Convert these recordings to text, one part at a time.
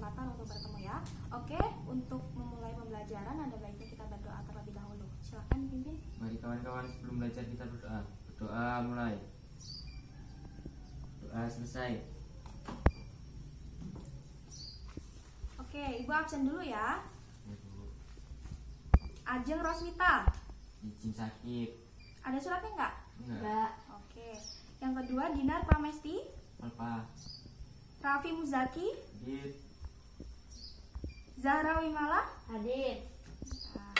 kesempatan untuk bertemu ya. Oke, untuk memulai pembelajaran ada baiknya kita berdoa terlebih dahulu. Silakan pimpin. Mari kawan-kawan sebelum belajar kita berdoa. Berdoa mulai. Doa selesai. Oke, Ibu absen dulu ya. Ya, Bu. Ajeng Roswita, Izin sakit. ada suratnya nggak? Enggak. Oke. Yang kedua Dinar Pramesti, Apa? Raffi Muzaki, Hadir. Zahra Wimala. Hadir. Nah.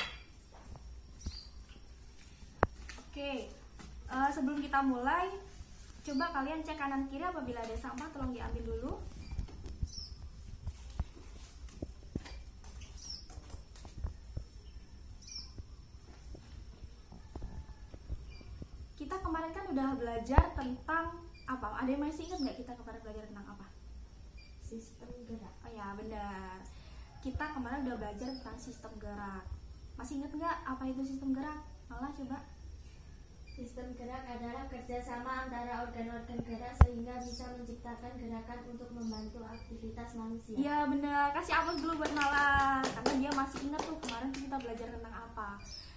Oke, sebelum kita mulai, coba kalian cek kanan kiri apabila ada sampah tolong diambil dulu. Kita kemarin kan udah belajar tentang apa? Ada yang masih ingat nggak kita kemarin belajar tentang apa? Sistem gerak. Oh ya benar. Kita kemarin udah belajar tentang sistem gerak. Masih ingat nggak apa itu sistem gerak? Malah coba. Sistem gerak adalah kerjasama antara organ-organ gerak sehingga bisa menciptakan gerakan untuk membantu aktivitas manusia. Iya benar. Kasih aplaus dulu buat Mala karena dia masih ingat tuh kemarin kita belajar tentang apa.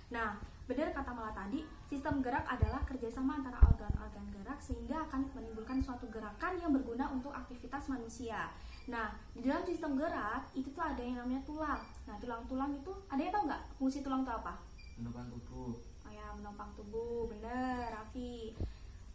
Nah, benar kata Mala tadi, sistem gerak adalah kerjasama antara organ-organ gerak sehingga akan menimbulkan suatu gerakan yang berguna untuk aktivitas manusia. Nah, di dalam sistem gerak itu tuh ada yang namanya tulang. Nah, tulang-tulang itu ada yang tahu nggak fungsi tulang itu apa? Menopang tubuh. Oh ya, menopang tubuh, bener Raffi.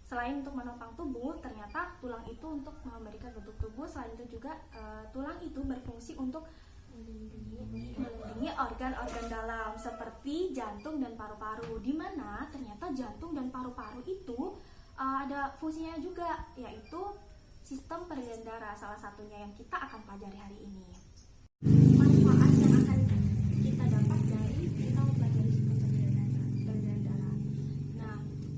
Selain untuk menopang tubuh, ternyata tulang itu untuk memberikan bentuk tubuh. Selain itu juga tulang itu berfungsi untuk melindungi organ-organ dalam seperti jantung dan paru-paru. Di mana ternyata jantung dan paru-paru itu ada fungsinya juga, yaitu sistem peredaran darah, salah satunya yang kita akan pelajari hari ini. Manfaat yang akan kita dapat dari kita mempelajari sistem peredaran darah. Nah,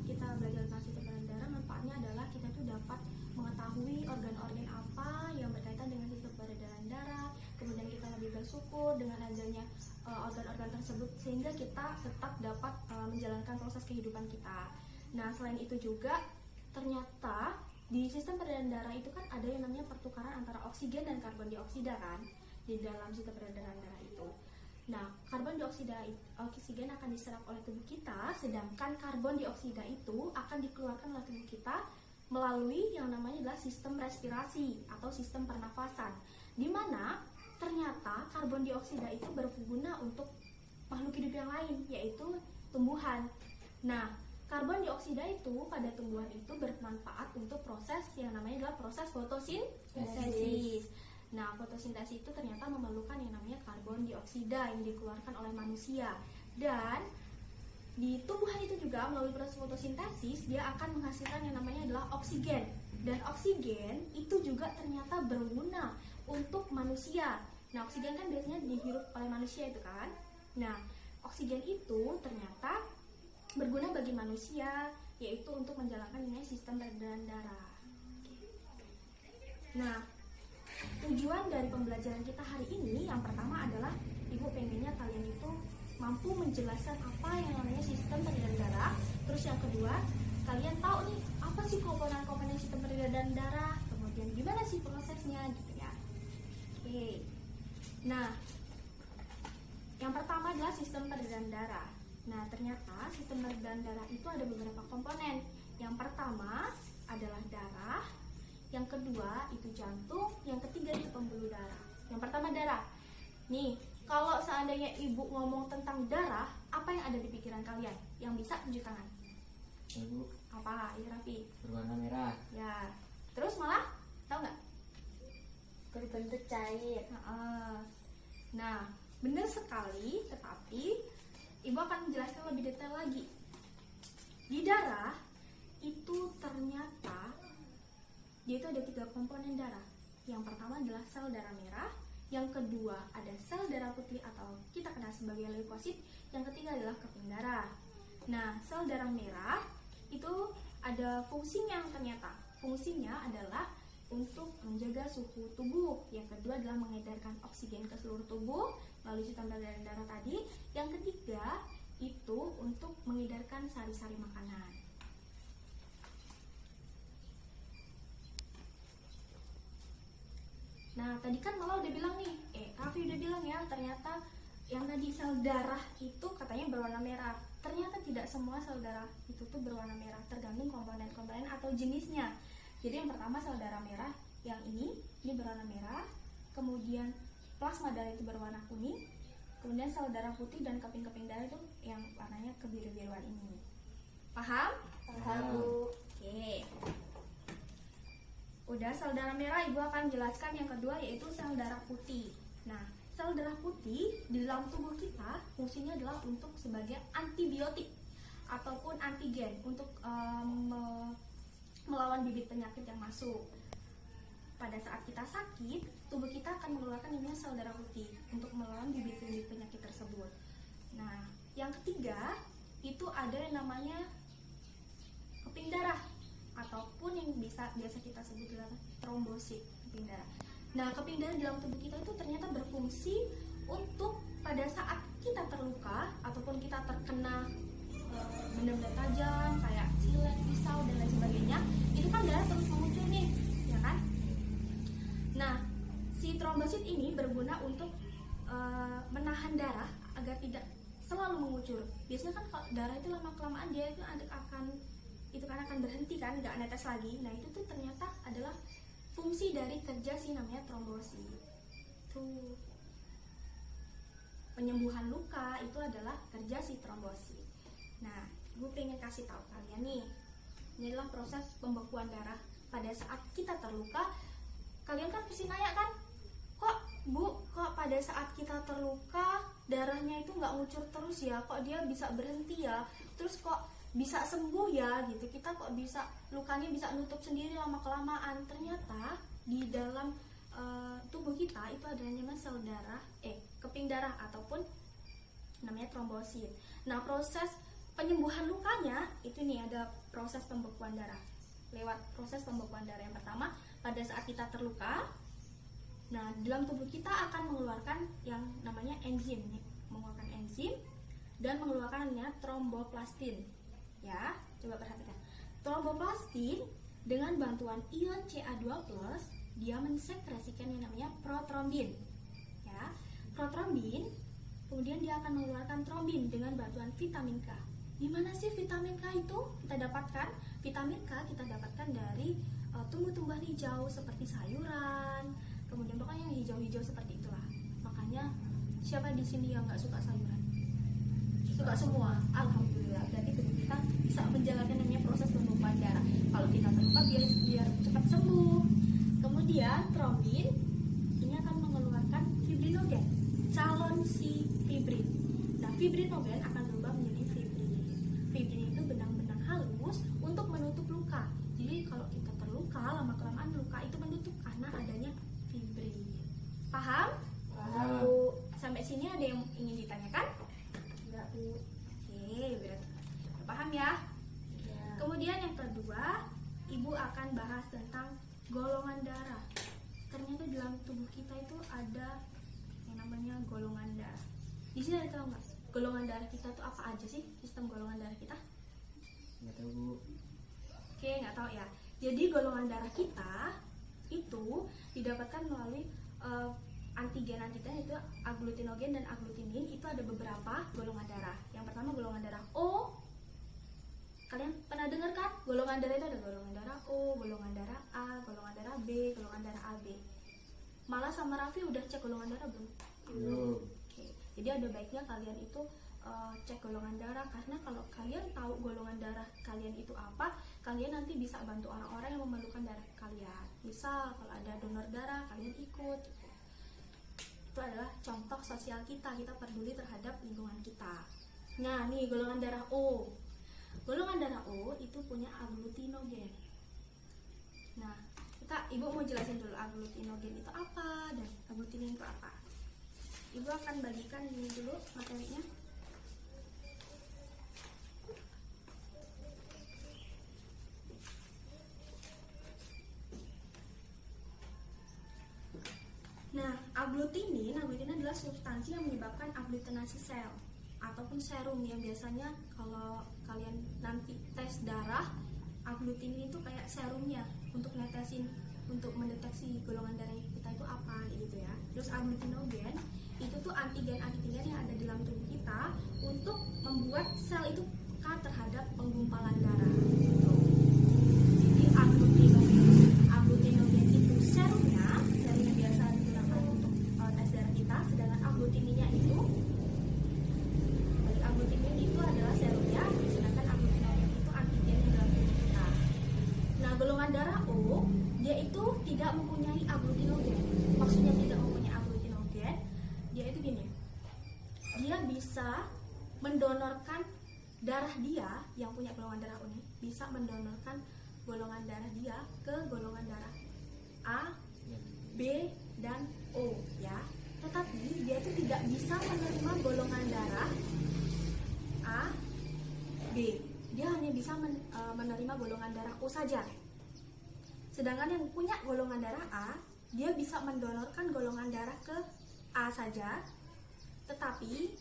kita belajar tentang sistem peredaran darah, manfaatnya adalah kita tuh dapat mengetahui organ-organ apa yang berkaitan dengan sistem peredaran darah. Kemudian kita lebih bersyukur dengan adanya organ-organ tersebut sehingga kita tetap dapat menjalankan proses kehidupan kita. Nah, selain itu juga ternyata di sistem peredaran darah itu kan ada yang namanya pertukaran antara oksigen dan karbon dioksida kan di dalam sistem peredaran darah itu. Nah, karbon dioksida oksigen akan diserap oleh tubuh kita, sedangkan karbon dioksida itu akan dikeluarkan oleh tubuh kita melalui yang namanya adalah sistem respirasi atau sistem pernafasan, di mana ternyata karbon dioksida itu berguna untuk makhluk hidup yang lain, yaitu tumbuhan. Nah, karbon dioksida itu pada tumbuhan itu bermanfaat untuk proses yang namanya adalah proses fotosintesis. Nah, fotosintesis itu ternyata memerlukan yang namanya karbon dioksida yang dikeluarkan oleh manusia. Dan di tumbuhan itu juga melalui proses fotosintesis dia akan menghasilkan yang namanya adalah oksigen. Dan oksigen itu juga ternyata berguna untuk manusia. Nah, oksigen kan biasanya dihirup oleh manusia itu kan. Nah, oksigen itu ternyata berguna bagi manusia, yaitu untuk menjalankan sistem peredaran darah. Nah, tujuan dari pembelajaran kita hari ini yang pertama adalah Ibu pengennya kalian itu mampu menjelaskan apa yang namanya sistem peredaran darah. Terus yang kedua, kalian tahu nih apa sih komponen-komponen sistem peredaran darah, kemudian gimana sih prosesnya gitu ya. Oke. Nah, yang pertama adalah sistem peredaran darah. Nah, ternyata sistem peredaran darah itu ada beberapa komponen. Yang pertama adalah darah, yang kedua itu jantung, yang ketiga itu pembuluh darah. Yang pertama darah. Nih, kalau seandainya Ibu ngomong tentang darah, apa yang ada di pikiran kalian? Yang bisa tunjuk tangan. Ya, Bu. Apa? Ya, Raffi. Berwarna merah. Ya. Terus malah, tahu nggak? Berbentuk cair. Nah, benar sekali, tetapi Ibu akan menjelaskan lebih detail lagi. Di darah itu ternyata dia itu ada 3 komponen darah. Yang pertama adalah sel darah merah, yang kedua ada sel darah putih atau kita kenal sebagai leukosit, yang ketiga adalah keping darah. Nah, sel darah merah itu ada fungsinya ternyata. Fungsinya adalah untuk menjaga suhu tubuh. Yang kedua adalah mengedarkan oksigen ke seluruh tubuh melalui sistem peredaran darah tadi. Yang ketiga itu untuk mengedarkan sari-sari makanan. Nah, tadi kan Mala udah bilang nih, Raffi udah bilang ya, ternyata yang tadi sel darah itu katanya berwarna merah. Ternyata tidak semua sel darah itu tuh berwarna merah, tergantung komponen-komponen atau jenisnya. Jadi yang pertama sel darah merah, yang ini berwarna merah. Kemudian plasma darah itu berwarna kuning. Kemudian sel darah putih dan keping-keping darah itu yang warnanya kebiru-biruan ini. Paham? Paham, Bu. Oke. Udah sel darah merah, Ibu akan jelaskan yang kedua yaitu sel darah putih. Nah, sel darah putih di dalam tubuh kita fungsinya adalah untuk sebagai antibiotik ataupun antigen untuk melawan bibit penyakit yang masuk. Pada saat kita sakit, tubuh kita akan mengeluarkan namanya sel darah putih untuk melawan bibit-bibit penyakit tersebut. Nah, yang ketiga itu ada yang namanya keping darah ataupun yang biasa kita sebut dengan trombosit, keping darah. Nah, keping darah dalam tubuh kita itu ternyata berfungsi untuk pada saat kita terluka ataupun kita terkena benda-benda tajam kayak silet, pisau dan lain sebagainya, itu kan darah terus mengucur nih, ya kan? Nah, si trombosit ini berguna untuk menahan darah agar tidak selalu mengucur. Biasanya kan kalau darah itu lama-kelamaan dia itu akan berhenti kan, nggak netes lagi. Nah, itu tuh ternyata adalah fungsi dari kerja si namanya trombosit. Tuh. Penyembuhan luka itu adalah kerja si trombosit. Nah, gue pengen kasih tahu kalian nih, ini adalah proses pembekuan darah pada saat kita terluka. Kalian kan pasti nanya kan, kok Bu, kok pada saat kita terluka darahnya itu nggak ngucur terus ya, kok dia bisa berhenti ya, terus kok bisa sembuh ya gitu, kita kok bisa lukanya bisa nutup sendiri lama kelamaan. Ternyata di dalam tubuh kita itu ada namanya sel darah, keping darah ataupun namanya trombosit. Nah, proses penyembuhan lukanya itu nih ada proses pembekuan darah. Lewat proses pembekuan darah yang pertama pada saat kita terluka, nah dalam tubuh kita akan mengeluarkan yang namanya enzim nih, mengeluarkan enzim dan mengeluarkan namanya tromboplastin. Ya, coba perhatikan. Tromboplastin dengan bantuan ion Ca2+, dia mensekresikan yang namanya protrombin. Ya, protrombin kemudian dia akan mengeluarkan trombin dengan bantuan vitamin K. Di mana sih vitamin K itu kita dapatkan? Vitamin K kita dapatkan dari tumbuh-tumbuhan hijau seperti sayuran, kemudian pokoknya yang hijau-hijau seperti itulah. Makanya siapa di sini yang nggak suka sayuran? Suka semua. Alhamdulillah. Berarti tubuh kita bisa menjalankan namanya proses pembekuan darah. Kalau kita terluka biar cepat sembuh. Kemudian trombin ini akan mengeluarkan fibrinogen, calon si fibrin. Nah, fibrinogen akan berubah menjadi fibrin. Fibrin itu benang-benang halus untuk menutup luka. Jadi kalau kita terluka, lama-kelamaan luka itu menutup karena adanya fibrin. Paham? Paham. Bu, sampai sini ada yang ingin ditanyakan? Enggak, Bu. Oke, berarti paham ya? Ya. Kemudian yang kedua, Ibu akan bahas tentang golongan darah. Ternyata dalam tubuh kita itu ada yang namanya golongan darah. Di sini ada tahu nggak? Golongan darah kita itu apa aja sih? Sistem golongan darah kita? Nggak tahu, Bu. Oke, nggak tahu ya. Jadi golongan darah kita itu didapatkan melalui antigen-antigen itu agglutinogen dan agglutinin. Itu ada beberapa golongan darah. Yang pertama golongan darah O. Kalian pernah dengar kan? Golongan darah itu ada golongan darah O, golongan darah A, golongan darah B, golongan darah AB. Malah sama Raffi udah cek golongan darah belum? Belum. Oke. Jadi ada baiknya kalian itu cek golongan darah, karena kalau kalian tahu golongan darah kalian itu apa, kalian nanti bisa bantu orang-orang yang memerlukan darah kalian. Misal kalau ada donor darah, kalian ikut. Itu adalah contoh sosial kita peduli terhadap lingkungan kita. Nah, nih golongan darah O. Golongan darah O itu punya agglutinogen. Nah, Ibu mau jelasin dulu agglutinogen itu apa dan agglutinin itu apa. Ibu akan bagikan ini dulu materinya. Nah, agglutinin adalah substansi yang menyebabkan agglutinasi sel ataupun serum yang biasanya kalau kalian nanti tes darah, agglutinin itu kayak serumnya untuk mendeteksi golongan darah kita itu apa. apa gitu ya. Terus agglutinogen itu tuh antigen yang ada di dalam tubuh kita untuk membuat sel itu peka terhadap penggumpalan darah gitu. Jadi agglutinogen itu serumnya biasa digunakan untuk tes darah kita, sedangkan agglutininya itu adalah serumnya, sedangkan agglutinogen itu antigen yang dalam tubuh kita. Nah, golongan darah O dia itu tidak mempunyai agglutinogen. Maksudnya tidak mempunyai agglutinogen, dia itu gini. Dia bisa mendonorkan darah dia yang punya golongan darah O ini bisa mendonorkan golongan darah dia ke golongan darah A, B, dan O ya. Tetapi dia itu tidak bisa menerima golongan darah A, B. Dia hanya bisa menerima golongan darah O saja. Sedangkan yang punya golongan darah A, dia bisa mendonorkan golongan darah ke A saja, tetapi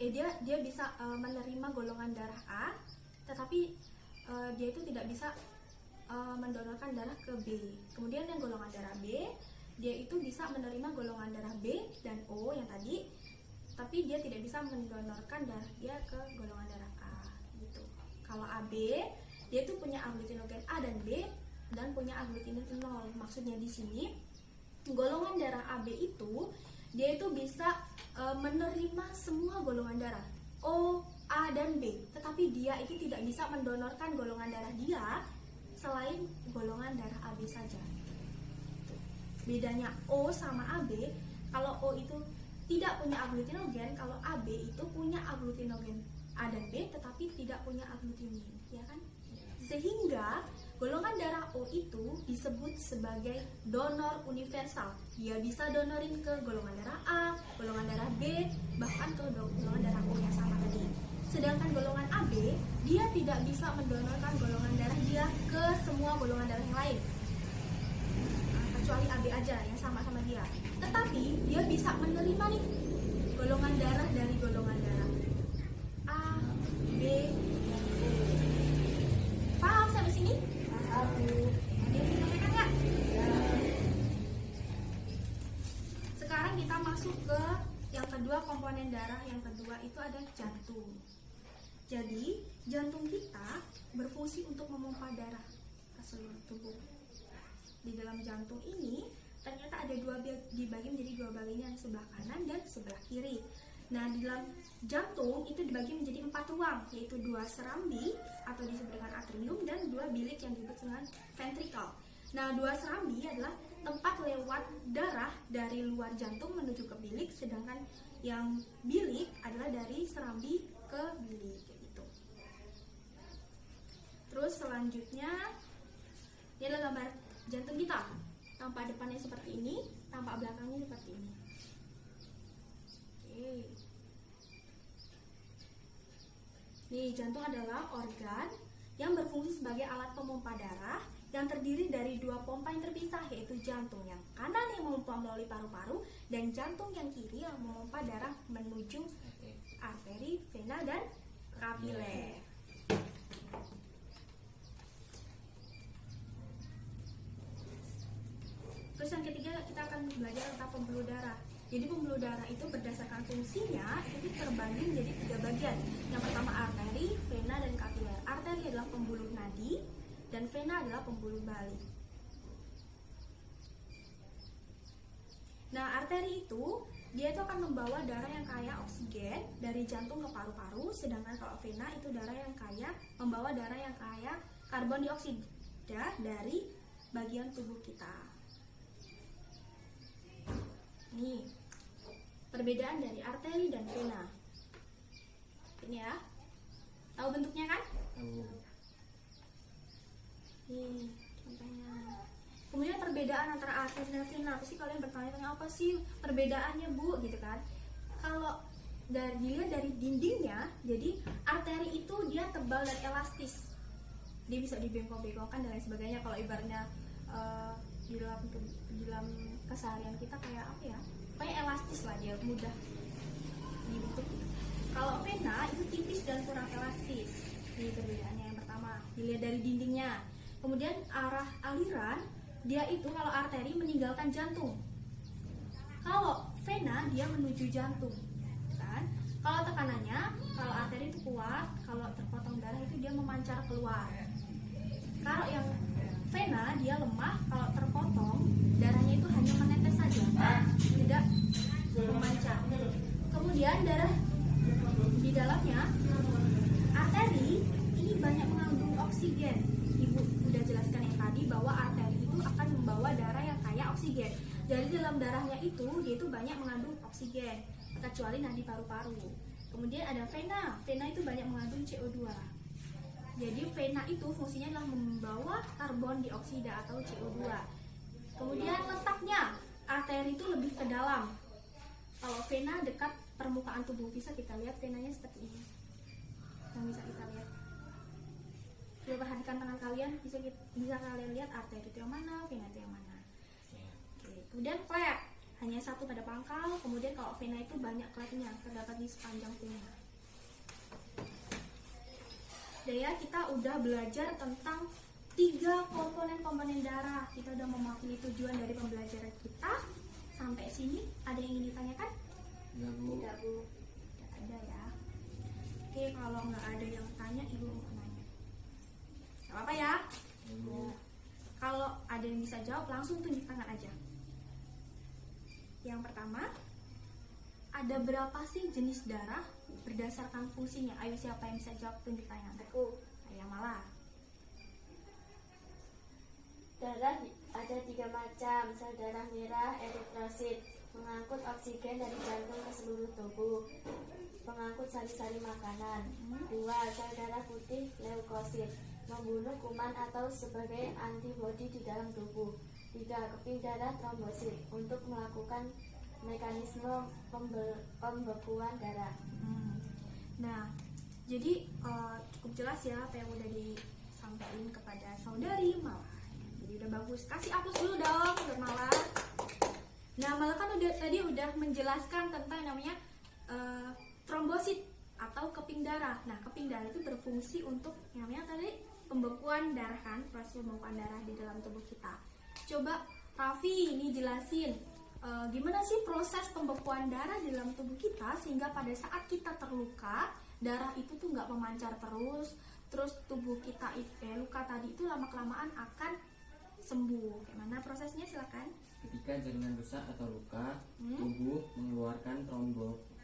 dia bisa menerima golongan darah A, tetapi dia itu tidak bisa mendonorkan darah ke B. Kemudian yang golongan darah B, dia itu bisa menerima golongan darah B dan O yang tadi, tapi dia tidak bisa mendonorkan darah dia ke golongan darah A gitu. Kalau AB, dia itu punya agglutinogen A dan B dan punya agglutinin 0. Maksudnya di sini golongan darah AB itu dia itu bisa menerima semua golongan darah O, A, dan B, tetapi dia itu tidak bisa mendonorkan golongan darah dia selain golongan darah AB saja. Bedanya O sama AB, kalau O itu tidak punya agglutinogen, kalau AB itu punya agglutinogen A dan B tetapi tidak punya agglutinin, ya kan? Sehingga golongan darah O itu disebut sebagai donor universal. Dia bisa donorin ke golongan darah A, golongan darah B, bahkan ke golongan darah O yang sama tadi. Sedangkan golongan AB, dia tidak bisa mendonorkan golongan darah dia ke semua golongan darah yang lain, kecuali AB aja yang sama dia. Tetapi dia bisa menerima nih golongan darah dari golongan darah A, B, dan O. Paham sampai sini? Paham. Ada yang disampaikan nggak? Ya. Sekarang kita masuk ke yang kedua, komponen darah yang kedua itu ada jantung. Jadi jantung kita berfungsi untuk memompa darah ke seluruh tubuh. Di dalam jantung ini ternyata ada dibagi menjadi dua bagian, sebelah kanan dan sebelah kiri. Nah, di dalam jantung itu dibagi menjadi 4 ruang, yaitu 2 serambi atau disebut dengan atrium dan 2 bilik yang disebut dengan ventricle. Nah, 2 serambi adalah tempat lewat darah dari luar jantung menuju ke bilik, sedangkan yang bilik adalah dari serambi ke bilik gitu. Terus selanjutnya ini adalah gambar jantung kita. Tampak depannya seperti ini, tampak belakangnya seperti ini. Oke. Nih, jantung adalah organ yang berfungsi sebagai alat pemompa darah yang terdiri dari 2 pompa yang terpisah, yaitu jantung yang kanan yang memompa melalui paru-paru dan jantung yang kiri yang memompa darah menuju arteri, vena, dan kapiler. Terus yang ketiga kita akan belajar tentang pembuluh darah. Jadi pembuluh darah itu berdasarkan fungsinya itu terbagi menjadi 3 bagian. Yang pertama arteri, vena, dan kapiler. Arteri adalah pembuluh nadi dan vena adalah pembuluh bali. Nah, arteri itu dia itu akan membawa darah yang kaya oksigen dari jantung ke paru-paru, sedangkan kalau vena itu darah yang kaya membawa darah yang kaya karbon dioksida dari bagian tubuh kita. Nih, perbedaan dari arteri dan vena. Ini ya. Tahu bentuknya kan? Tahu. Nih, contohnya. Kemudian perbedaan antara arteri dan vena. Pasti kalian bertanya-tanya apa sih perbedaannya, Bu? Gitu kan. Kalau dilihat dari dindingnya, jadi arteri itu dia tebal dan elastis. Dia bisa dibengkok-bengkokkan dan lain sebagainya. Kalau ibaratnya di dalam keseharian kita kayak apa ya, kayak elastis lah, dia mudah dibentuk. Kalau vena itu tipis dan kurang elastis. Ini perbedaannya yang pertama, dilihat dari dindingnya. Kemudian arah aliran dia itu kalau arteri meninggalkan jantung. Kalau vena dia menuju jantung, kan? Kalau tekanannya, kalau arteri itu kuat, kalau terpotong darah itu dia memancar keluar. Kalau yang vena dia lemah, kalau terpotong darahnya itu hanya menetes saja, tidak memancar. Kemudian darah di dalamnya, arteri ini banyak mengandung oksigen. Ibu udah jelaskan yang tadi bahwa arteri itu akan membawa darah yang kaya oksigen. Jadi dalam darahnya itu dia itu banyak mengandung oksigen, kecuali nadi paru-paru. Kemudian ada vena. Vena itu banyak mengandung CO2. Jadi vena itu fungsinya adalah membawa karbon dioksida atau CO2. Kemudian letaknya, arteri itu lebih ke dalam. Kalau vena dekat permukaan tubuh, bisa kita lihat venanya seperti ini. Yang bisa kita lihat. Coba perhatikan tangan kalian, bisa kalian lihat arteri itu yang mana, vena itu yang mana. Oke. Kemudian klep, hanya satu pada pangkal. Kemudian kalau vena itu banyak klepnya, terdapat di sepanjang vena. Ya, kita udah belajar tentang 3 komponen darah. Kita udah memahami tujuan dari pembelajaran kita. Sampai sini ada yang ingin ditanyakan? Enggak, Bu. Tidak, Bu. Tidak ada ya. Oke, kalau nggak ada yang tanya, Ibu mau nanya. Gak apa-apa ya. Bu. Kalau ada yang bisa jawab, langsung tunjuk tangan aja. Yang pertama, ada berapa sih jenis darah berdasarkan fungsinya? Ayo, siapa yang bisa jawab, tunjuk tangan. Aku. Ayah malah. Darah ada 3 macam. Sel darah merah, eritrosit, mengangkut oksigen dari jantung ke seluruh tubuh, pengangkut sari-sari makanan. 2. Sel darah putih, leukosit, membunuh kuman atau sebagai antibodi di dalam tubuh. 3. Keping darah, trombosit, untuk melakukan mekanisme pembekuan darah. Nah, jadi cukup jelas ya apa yang udah disampaikan kepada saudari Mala. Jadi udah bagus. Kasih hapus dulu dong buat Mala. Nah, Mala kan tadi udah menjelaskan tentang namanya trombosit atau keping darah. Nah, keping darah itu berfungsi untuk namanya tadi pembekuan darah, kan? Proses pembekuan darah di dalam tubuh kita. Coba Raffi ini jelasin gimana sih proses pembekuan darah di dalam tubuh kita sehingga pada saat kita terluka, darah itu tuh nggak memancar terus tubuh kita luka tadi itu lama-kelamaan akan sembuh. Gimana prosesnya, silakan. Ketika jaringan rusak atau luka, tubuh mengeluarkan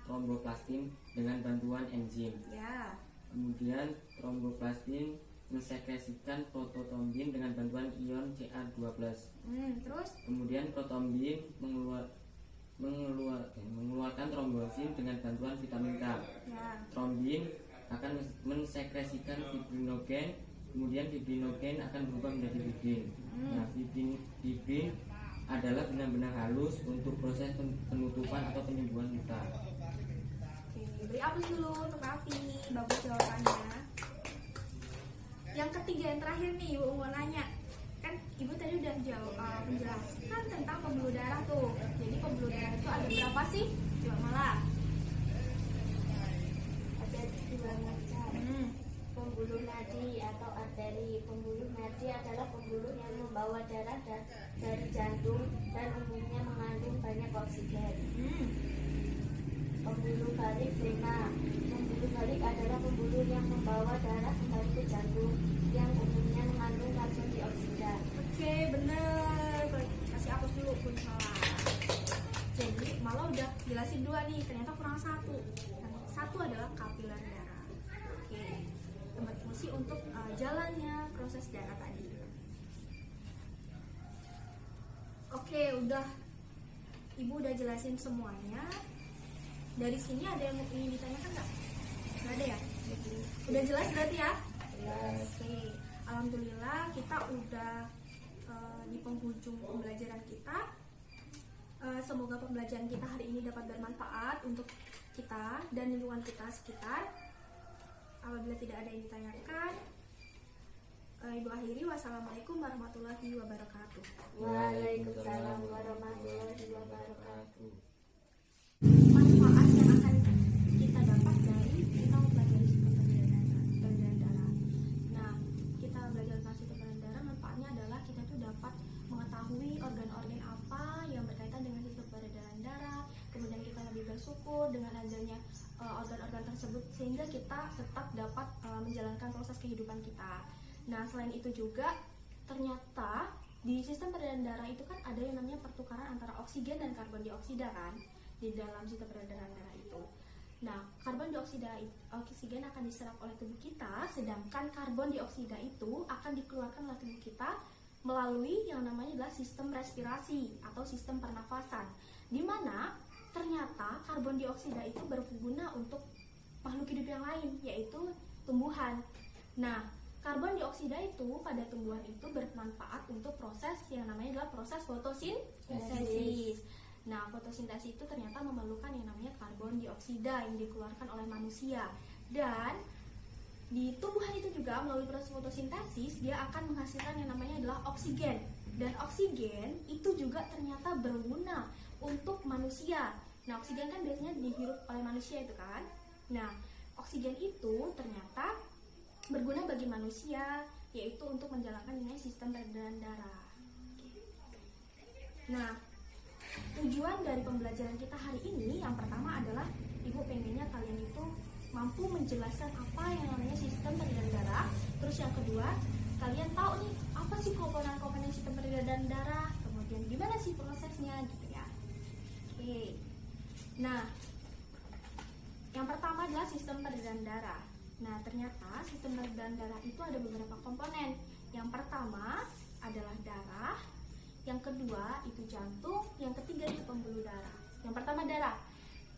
tromboplastin dengan bantuan enzim. Ya. Kemudian tromboplastin mensekresikan prototrombin dengan bantuan ion Ca2+. Terus? Kemudian protombin mengeluarkan trombosin dengan bantuan vitamin K. Ya. Trombin akan mensekresikan fibrinogen, kemudian fibrinogen akan berubah menjadi fibrin. Nah, fibrin adalah benang-benang halus untuk proses penutupan atau penyembuhan luka. Oke, beri aplaus dulu untuk Raffi. Bagus jawabannya. Yang ketiga, yang terakhir nih, Ibu mau nanya. Kan Ibu tadi udah menjelaskan tentang pembuluh darah tuh. Jadi pembuluh darah itu ada berapa sih? Coba Malah. Ada 2 macam. Pembuluh nadi atau arteri. Pembuluh nadi adalah pembuluh yang membawa darah dari jantung dan umumnya mengandung banyak oksigen. Pembuluh balik vena. Pembuluh balik adalah pembuluh yang membawa darah kembali ke jantung yang umumnya mengandung karbon dioksida. Oke, bener. Kasih hapus dulu pun salah. Jadi Malah udah jelasin 2 nih, ternyata kurang 1. Yang 1 adalah kapiler darah. Oke, yang berfungsi untuk jalannya proses darah tadi. Oke, udah. Ibu udah jelasin semuanya. Dari sini ada yang ingin ditanyakan nggak? Nggak ada ya? Udah jelas berarti ya? Jelas. Oke, alhamdulillah kita udah di penghujung pembelajaran kita. Semoga pembelajaran kita hari ini dapat bermanfaat untuk kita dan lingkungan kita sekitar. Apabila tidak ada yang ditanyakan, Ibu akhiri. Wassalamualaikum warahmatullahi wabarakatuh. Waalaikumsalam warahmatullahi wabarakatuh. Manfaat yang akan kita dapat dari kita mempelajari sistem peredaran darah. Nah, kita belajar tentang sistem peredaran darah, manfaatnya adalah kita tuh dapat mengetahui bersyukur dengan adanya organ-organ tersebut, sehingga kita tetap dapat menjalankan proses kehidupan kita. Nah, selain itu juga ternyata di sistem peredaran darah itu kan ada yang namanya pertukaran antara oksigen dan karbon dioksida kan di dalam sistem peredaran darah itu. Nah, karbon dioksida oksigen akan diserap oleh tubuh kita, sedangkan karbon dioksida itu akan dikeluarkan oleh tubuh kita melalui yang namanya adalah sistem respirasi atau sistem pernafasan, di mana ternyata karbon dioksida itu berguna untuk makhluk hidup yang lain, yaitu tumbuhan. Nah, karbon dioksida itu pada tumbuhan itu bermanfaat untuk proses yang namanya adalah proses fotosintesis. Nah, fotosintesis itu ternyata memerlukan yang namanya karbon dioksida yang dikeluarkan oleh manusia. Dan di tumbuhan itu juga melalui proses fotosintesis dia akan menghasilkan yang namanya adalah oksigen. Dan oksigen itu juga ternyata berguna untuk manusia. Nah, oksigen kan biasanya dihirup oleh manusia itu kan. Nah, oksigen itu ternyata berguna bagi manusia, yaitu untuk menjalankan ini sistem peredaran darah. Nah, tujuan dari pembelajaran kita hari ini yang pertama adalah Ibu pengennya kalian itu mampu menjelaskan apa yang namanya sistem peredaran darah. Terus yang kedua, kalian tahu nih apa sih komponen-komponen sistem peredaran darah, kemudian gimana sih prosesnya gitu ya. Oke. Nah, yang pertama adalah sistem peredaran darah. Nah, ternyata sistem peredaran darah itu ada beberapa komponen. Yang pertama adalah darah, yang kedua itu jantung, yang ketiga itu pembuluh darah. Yang pertama darah.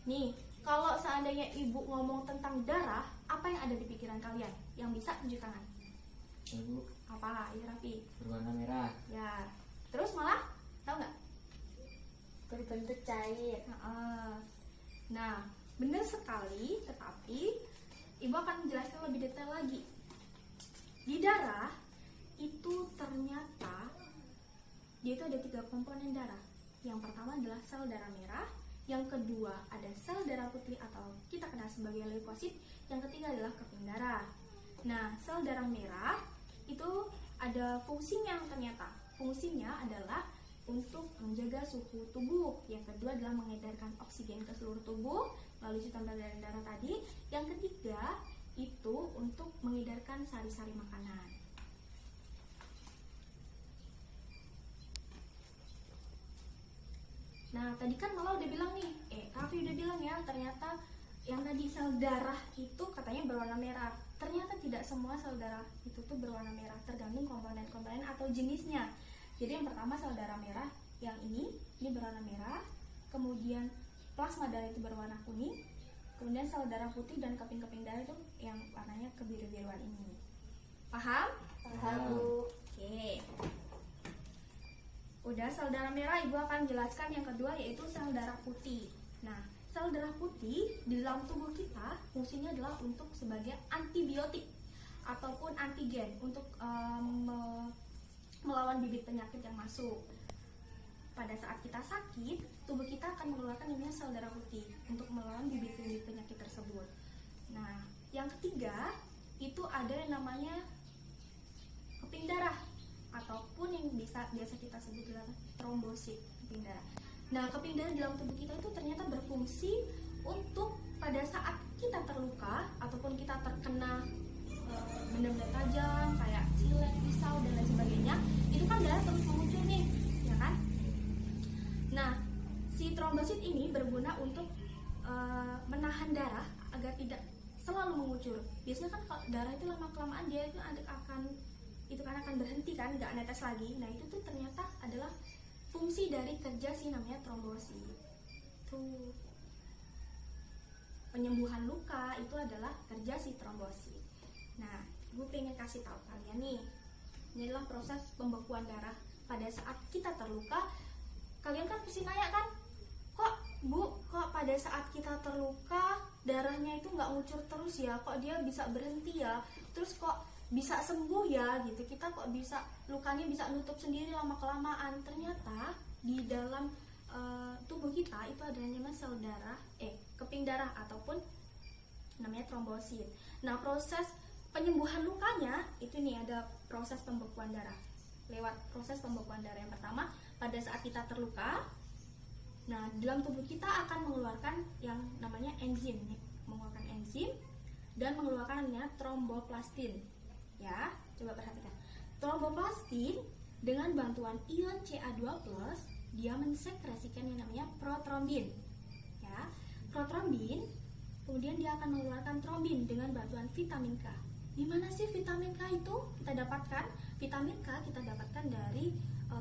Nih, kalau seandainya Ibu ngomong tentang darah, apa yang ada di pikiran kalian? Yang bisa tunjuk tangan. Ibu, Apa? Ya, Raffi. berwarna merah. Ya. Terus malah, tahu nggak? Berbentuk cair. Nah, benar sekali, tetapi Ibu akan menjelaskan lebih detail lagi. Di darah itu ternyata dia itu ada 3 komponen darah. Yang pertama adalah sel darah merah, yang kedua ada sel darah putih atau kita kenal sebagai leukosit, yang ketiga adalah keping darah. Nah, sel darah merah itu ada fungsinya ternyata. Fungsinya adalah untuk menjaga suhu tubuh. Yang kedua adalah mengedarkan oksigen ke seluruh tubuh melalui sistem peredaran darah tadi. Yang ketiga itu untuk mengedarkan sari-sari makanan. Nah, tadi kan Mala udah bilang nih, Raffi udah bilang ya, ternyata yang tadi sel darah itu katanya berwarna merah. Ternyata tidak semua sel darah itu tuh berwarna merah, tergantung komponen-komponen atau jenisnya. Jadi yang pertama sel darah merah, yang ini berwarna merah. Kemudian plasma darah itu berwarna kuning. Kemudian sel darah putih dan keping-keping darah itu yang warnanya kebiru-biruan ini. Paham? Paham, Bu. Oke. Udah sel darah merah, Ibu akan jelaskan yang kedua yaitu sel darah putih. Nah, sel darah putih di dalam tubuh kita fungsinya adalah untuk sebagai antibiotik ataupun antigen untuk melawan bibit penyakit yang masuk. Pada saat kita sakit, tubuh kita akan mengeluarkan namanya sel darah putih untuk melawan bibit-bibit penyakit tersebut. Nah, yang ketiga itu ada yang namanya keping darah ataupun yang biasa kita sebut adalah trombosit, keping darah. Nah, keping darah dalam tubuh kita itu ternyata berfungsi untuk pada saat kita terluka ataupun kita terkena benda-benda tajam kayak silet, pisau dan lain sebagainya, itu kan darah terus mengucur nih, ya kan? Nah, si trombosit ini berguna untuk menahan darah agar tidak selalu mengucur. Biasanya kan kalau darah itu lama-kelamaan dia itu akan berhenti kan, nggak netes lagi. Nah, itu tuh ternyata adalah fungsi dari kerja si namanya trombosit. Tuh. Penyembuhan luka itu adalah kerja si trombosit. Nah, gue pengen kasih tahu kalian nih, ini adalah proses pembekuan darah pada saat kita terluka. Kalian kan pasti nanya kan, kok pada saat kita terluka darahnya itu nggak ngucur terus ya, kok dia bisa berhenti ya, terus kok bisa sembuh ya gitu, kita kok bisa lukanya bisa nutup sendiri lama kelamaan. Ternyata di dalam tubuh kita itu ada namanya sel darah, keping darah ataupun namanya trombosit. Nah, proses penyembuhan lukanya itu nih ada proses pembekuan darah. Lewat proses pembekuan darah yang pertama pada saat kita terluka, Nah, dalam tubuh kita akan mengeluarkan yang namanya enzim, dan mengeluarkannya tromboplastin. Ya, coba perhatikan. Tromboplastin dengan bantuan ion Ca2+, dia mensekresikan yang namanya protrombin. Ya, protrombin, kemudian dia akan mengeluarkan trombin dengan bantuan vitamin K. Di mana sih vitamin K itu kita dapatkan? Vitamin K kita dapatkan dari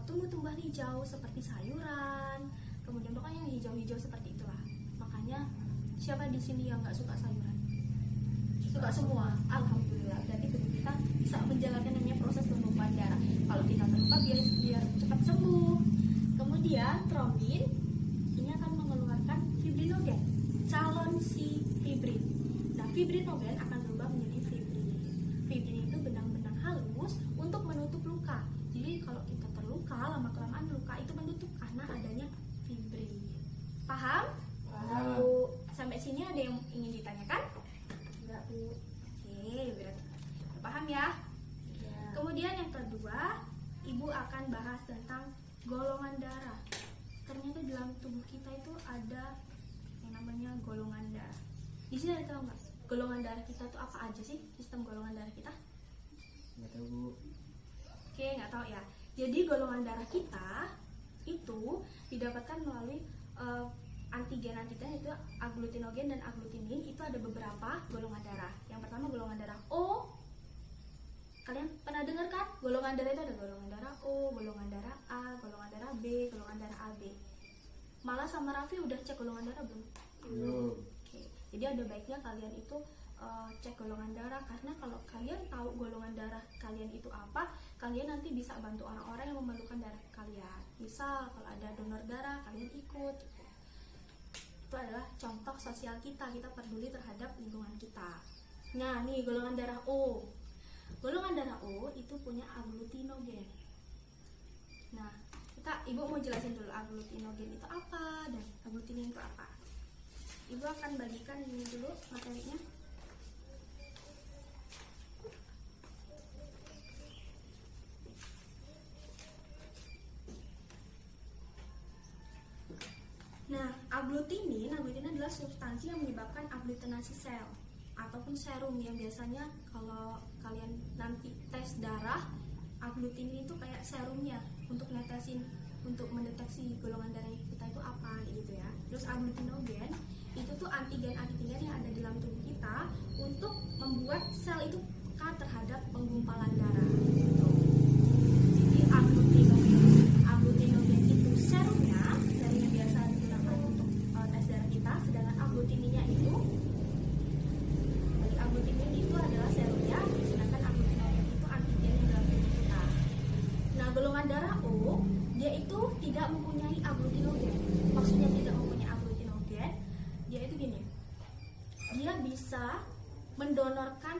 tumbuh-tumbuhan hijau seperti sayuran, kemudian pokoknya yang hijau-hijau seperti itulah. Makanya siapa di sini yang nggak suka sayuran? Suka semua. Alhamdulillah. Berarti tubuh kita bisa menjalankan namanya proses penumpahan darah. Kalau kita terluka biar cepat sembuh. Kemudian trombin ini akan mengeluarkan fibrinogen, calon si fibrin. Nah, fibrinogen akan berubah menjadi fibrin. Fibrin itu benang-benang halus untuk menutup luka. Jadi kalau kita terluka, lama-kelamaan luka itu menutup karena adanya fibrin. Paham? Paham. Bu, sampai sini ada yang ingin ditanyakan? Enggak, Bu. Oke, berarti paham ya? Ya. Kemudian yang kedua, Ibu akan bahas tentang golongan darah. Ternyata dalam tubuh kita itu ada yang namanya golongan darah. Di sini ada tahu nggak? Golongan darah kita itu apa aja sih? Sistem golongan darah kita? Nggak tahu, Bu. Oke, nggak tahu ya. Jadi golongan darah kita itu didapatkan melalui antigen-antigen, itu agglutinogen dan agglutinin. Itu ada beberapa golongan darah. Yang pertama golongan darah O. Kalian pernah dengar kan? Golongan darah itu ada golongan darah O, golongan darah A, golongan darah B, golongan darah AB. Malah sama Raffi udah cek golongan darah belum? Belum. Oke. Jadi ada baiknya kalian itu cek golongan darah, karena kalau kalian tahu golongan darah kalian itu apa, kalian nanti bisa bantu orang-orang yang memerlukan darah kalian. Misal kalau ada donor darah, kalian ikut. Itu adalah contoh sosial kita peduli terhadap lingkungan kita. Nah, nih golongan darah O. Golongan darah O itu punya agglutinogen. Nah, Ibu mau jelasin dulu agglutinogen itu apa dan agglutinin itu apa. Ibu akan bagikan ini dulu materinya. Nah, agglutinin adalah substansi yang menyebabkan agglutinasi sel ataupun serum, yang biasanya kalau kalian nanti tes darah, agglutinin itu kayak serumnya untuk mendeteksi golongan darah kita itu apa gitu ya. Terus agglutinogen itu tuh antigen-antigen yang ada di dalam tubuh kita untuk membuat sel itu peka terhadap penggumpalan darah gitu. Jadi agglutinogen itu serumnya biasa digunakan untuk tes darah kita, sedangkan agglutininnya itu adalah serumnya, sedangkan agglutinogen itu antigen yang dalam tubuh kita. Nah, golongan darah O dia itu tidak mempunyai agglutinogen. Maksudnya tidak mempunyai agglutinogen, dia itu gini, dia bisa mendonorkan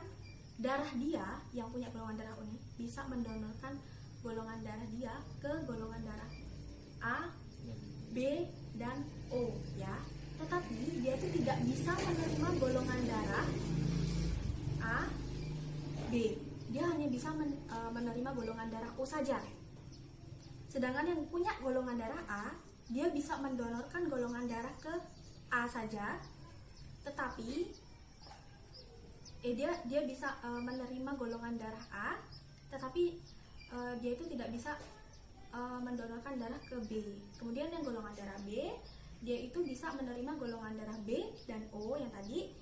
darah dia yang punya golongan darah O ini, bisa mendonorkan golongan darah dia ke golongan darah A, B, dan O ya. Tetapi dia itu tidak bisa menerima golongan darah A, B. Dia hanya bisa menerima golongan darah O saja. Sedangkan yang punya golongan darah A, dia bisa mendonorkan golongan darah ke A saja. Tetapi dia bisa menerima golongan darah A, tetapi dia itu tidak bisa mendonorkan darah ke B. Kemudian yang golongan darah B, dia itu bisa menerima golongan darah B dan O yang tadi,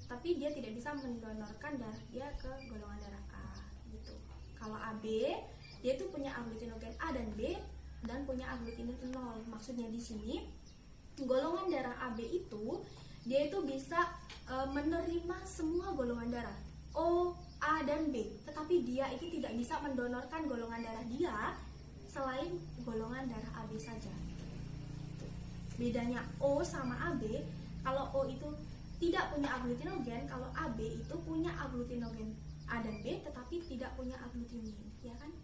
tapi dia tidak bisa mendonorkan darah dia ke golongan darah A gitu. Kalau AB, dia itu punya agglutinogen A dan B dan punya agglutinin 0. Maksudnya di sini golongan darah AB itu dia itu bisa menerima semua golongan darah O, A, dan B, tetapi dia itu tidak bisa mendonorkan golongan darah dia selain golongan darah AB saja. Bedanya O sama AB, kalau O itu tidak punya agglutinogen, kalau AB itu punya agglutinogen A dan B tetapi tidak punya agglutinin, ya kan?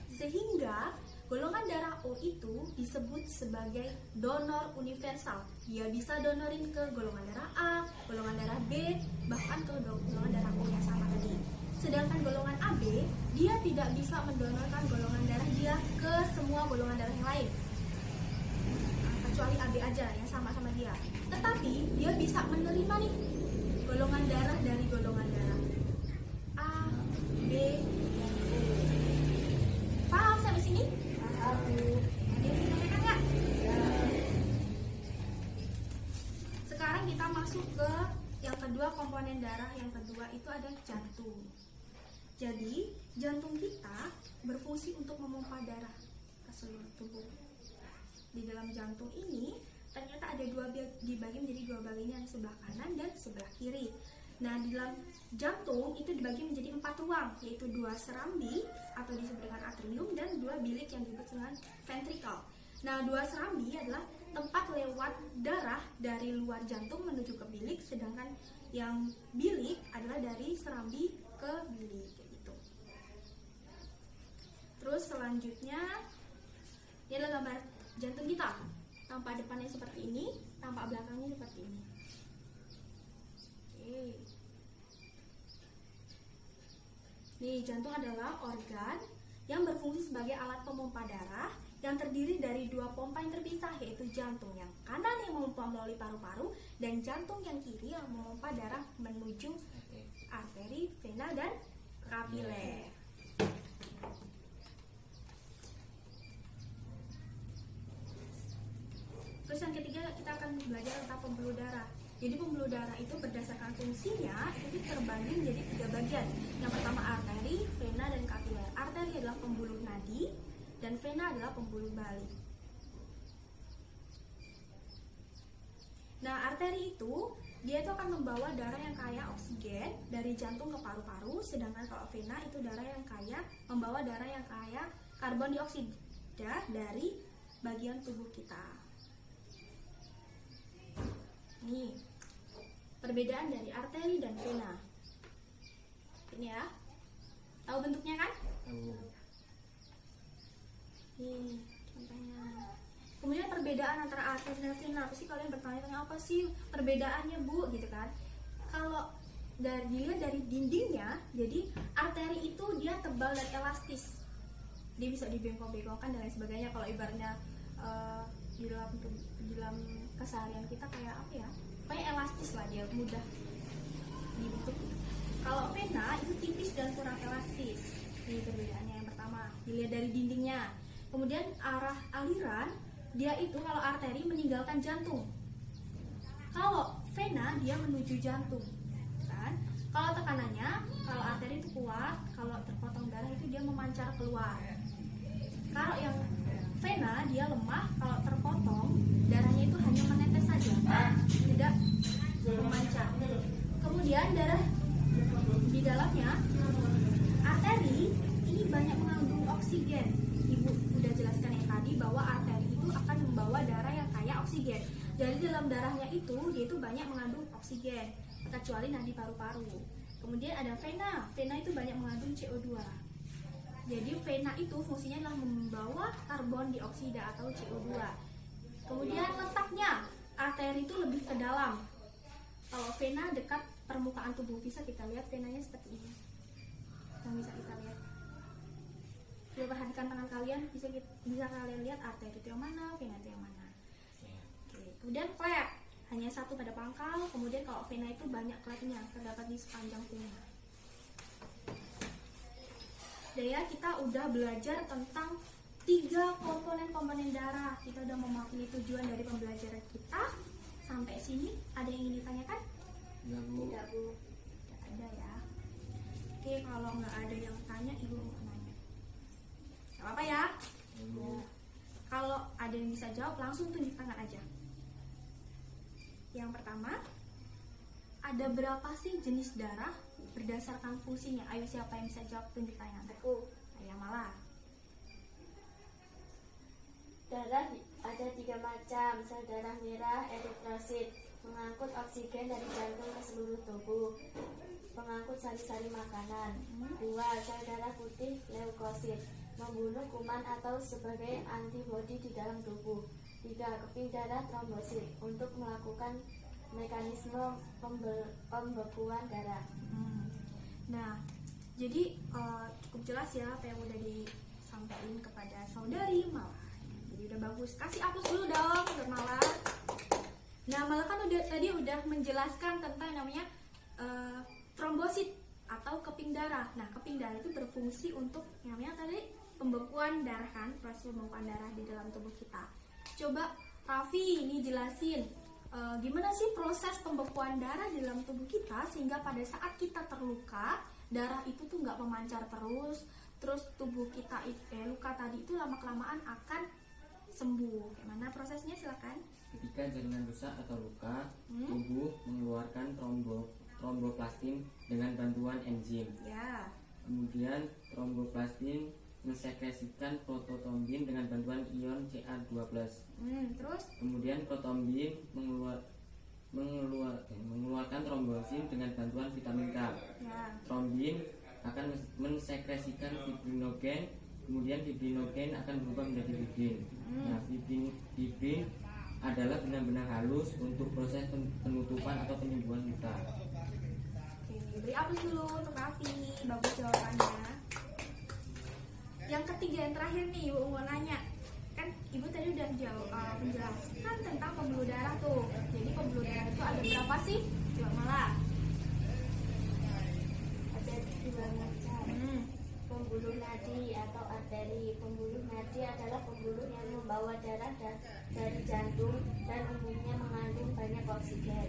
Sehingga golongan darah O itu disebut sebagai donor universal. Dia bisa donorin ke golongan darah A, golongan darah B, bahkan ke golongan darah O yang sama tadi. Sedangkan golongan AB, dia tidak bisa mendonorkan golongan darah dia ke semua golongan darah yang lain. kecuali AB aja yang sama dia. Tetapi dia bisa menerima nih golongan darah dari golongan darah A, B, dan O. Paham sampai sini? Paham, Bu. Ada yang ditanyakan nggak? Sekarang kita masuk ke yang kedua, komponen darah yang kedua itu ada jantung. Jadi jantung kita berfungsi untuk memompa darah ke seluruh tubuh. Di dalam jantung ini ternyata ada dibagi menjadi dua bagian, sebelah kanan dan sebelah kiri. Nah, di dalam jantung itu dibagi menjadi 4 ruang, yaitu 2 serambi atau disebut dengan atrium dan 2 bilik yang disebut dengan ventricle. Nah, 2 serambi adalah tempat lewat darah dari luar jantung menuju ke bilik, sedangkan yang bilik adalah dari serambi ke bilik, kayak gitu. Terus selanjutnya ini adalah gambar jantung kita. Tampak depannya seperti ini, tampak belakangnya seperti ini. Oke. Nih, jantung adalah organ yang berfungsi sebagai alat pemompa darah yang terdiri dari 2 pompa yang terpisah, yaitu jantung yang kanan yang memompa melalui paru-paru dan jantung yang kiri yang memompa darah menuju arteri, vena, dan kapiler. Terus yang ketiga kita akan belajar tentang pembuluh darah. Jadi pembuluh darah itu berdasarkan fungsinya itu terbagi menjadi 3 bagian. Yang pertama arteri, vena, dan kapiler. Arteri adalah pembuluh nadi dan vena adalah pembuluh balik. Nah, arteri itu dia itu akan membawa darah yang kaya oksigen dari jantung ke paru-paru, sedangkan kalau vena itu darah yang kaya membawa darah yang kaya karbon dioksida dari bagian tubuh kita. Nih, perbedaan dari arteri dan vena. Ini ya. Tahu bentuknya kan? Nih, contohnya. Kemudian perbedaan antara arteri dan vena. Pasti kalian bertanya-tanya apa sih perbedaannya, Bu? Gitu kan. Kalau dilihat dari dindingnya, jadi arteri itu dia tebal dan elastis. Dia bisa dibengkok-bengkokkan dan lain sebagainya. Kalau ibaratnya di dalam keseharian kita kayak apa ya? Kayak elastis lah, dia mudah dibentuk. Kalau vena itu tipis dan kurang elastis. Ini perbedaannya yang pertama. Dilihat dari dindingnya. Kemudian arah aliran, dia itu kalau arteri meninggalkan jantung. Kalau vena dia menuju jantung. Kan? Kalau tekanannya, kalau arteri itu kuat, kalau terpotong darah itu dia memancar keluar. Kalau yang vena dia lemah, kalau terpotong darahnya itu hanya menetes saja, tidak memancar. Kemudian darah di dalamnya, arteri ini banyak mengandung oksigen. Ibu udah jelaskan yang tadi bahwa arteri itu akan membawa darah yang kaya oksigen. Jadi dalam darahnya itu dia itu banyak mengandung oksigen, kecuali nadi paru-paru. Kemudian ada vena. Vena itu banyak mengandung CO2. Jadi vena itu fungsinya adalah membawa karbon dioksida atau CO2. Kemudian letaknya, arteri itu lebih ke dalam. Kalau vena dekat permukaan tubuh, bisa kita lihat venanya seperti ini. Yang bisa kita lihat. Coba perhatikan tangan kalian, bisa kalian lihat arteri itu yang mana, vena itu yang mana. Oke. Kemudian klep, hanya satu pada pangkal. Kemudian kalau vena itu banyak klepnya, terdapat di sepanjang vena. Dan ya, kita udah belajar tentang 3 komponen darah. Kita udah memahami tujuan dari pembelajaran kita. Sampai sini ada yang ingin ditanyakan? Enggak, Bu. Tidak, Bu. Tidak ada ya. Oke, kalau nggak ada yang tanya, Ibu mau nanya. Gak apa-apa ya. Kalau ada yang bisa jawab, langsung tunjuk tangan aja. Yang pertama, ada berapa sih jenis darah berdasarkan fungsinya? Ayo, siapa yang bisa jawab, tunjuk tangan. Aku. Ayah malah. Darah ada 3 macam, sel darah merah, eritrosit, mengangkut oksigen dari jantung ke seluruh tubuh, pengangkut sari-sari makanan. 2. Sel darah putih, leukosit, membunuh kuman atau sebagai antibodi di dalam tubuh. 3. Keping darah, trombosit, untuk melakukan mekanisme pembekuan darah. Nah, jadi cukup jelas ya apa yang udah disampaikan kepada saudari malah. Jadi udah bagus. Kasih hapus dulu dong untuk Mala. Nah, Mala kan tadi udah menjelaskan tentang namanya trombosit atau keping darah. Nah, keping darah itu berfungsi untuk namanya tadi pembekuan darah kan, proses pembekuan darah di dalam tubuh kita. Coba Raffi ini jelasin gimana sih proses pembekuan darah di dalam tubuh kita sehingga pada saat kita terluka darah itu tuh nggak memancar terus tubuh kita luka tadi itu lama-kelamaan akan sembuh. Gimana prosesnya, silakan. Ketika jaringan rusak atau luka, tubuh mengeluarkan tromboplastin dengan bantuan enzim. Ya. Kemudian tromboplastin mensekresikan prototombin dengan bantuan ion Ca2+. Terus Kemudian protombin mengeluarkan trombosin dengan bantuan vitamin K. ya. Trombin akan mensekresikan fibrinogen, kemudian fibrinogen akan berubah menjadi fibrin. Nah, fibrin adalah benang-benang halus untuk proses penutupan atau penyembuhan luka. Oke, beri aplaus dulu untuk Raffi. Bagus jawabannya. Yang ketiga, yang terakhir nih, Ibu mau nanya. Kan Ibu tadi udah menjelaskan tentang pembuluh darah tuh. Jadi pembuluh darah itu ada berapa sih? Coba Mala. Ada 2 macam. Pembuluh nadi atau arteri. Pembuluh nadi adalah pembuluh yang membawa darah dari jantung dan umumnya mengandung banyak oksigen.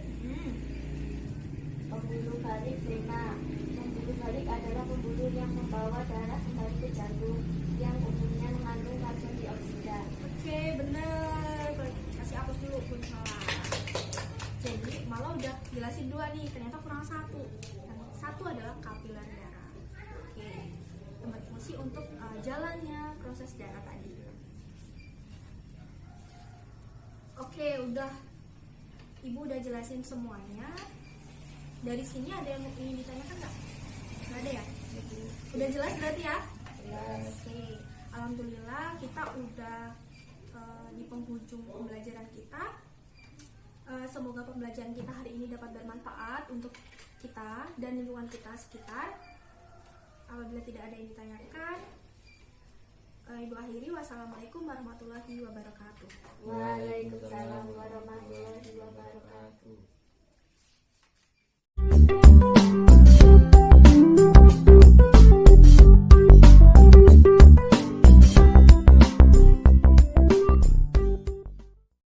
Pembuluh balik vena. Pembuluh balik adalah pembuluh yang membawa darah kembali ke jantung yang umumnya mengandung karbon dioksida. Oke, bener. Kasih hapus dulu pun salah. Jadi Mala udah jelasin 2 nih, ternyata kurang 1. Yang satu adalah kapiler darah. Oke, yang berfungsi untuk jalannya proses darah tadi. Oke, Ibu udah jelasin semuanya. Dari sini ada yang ingin ditanyakan nggak? Nggak ada ya? Udah jelas berarti ya? Oke, alhamdulillah kita udah di penghujung pembelajaran kita. Semoga pembelajaran kita hari ini dapat bermanfaat untuk kita dan lingkungan kita sekitar. Apabila tidak ada yang ditanyakan, Ibu akhiri. Wassalamualaikum warahmatullahi wabarakatuh. Waalaikumsalam warahmatullahi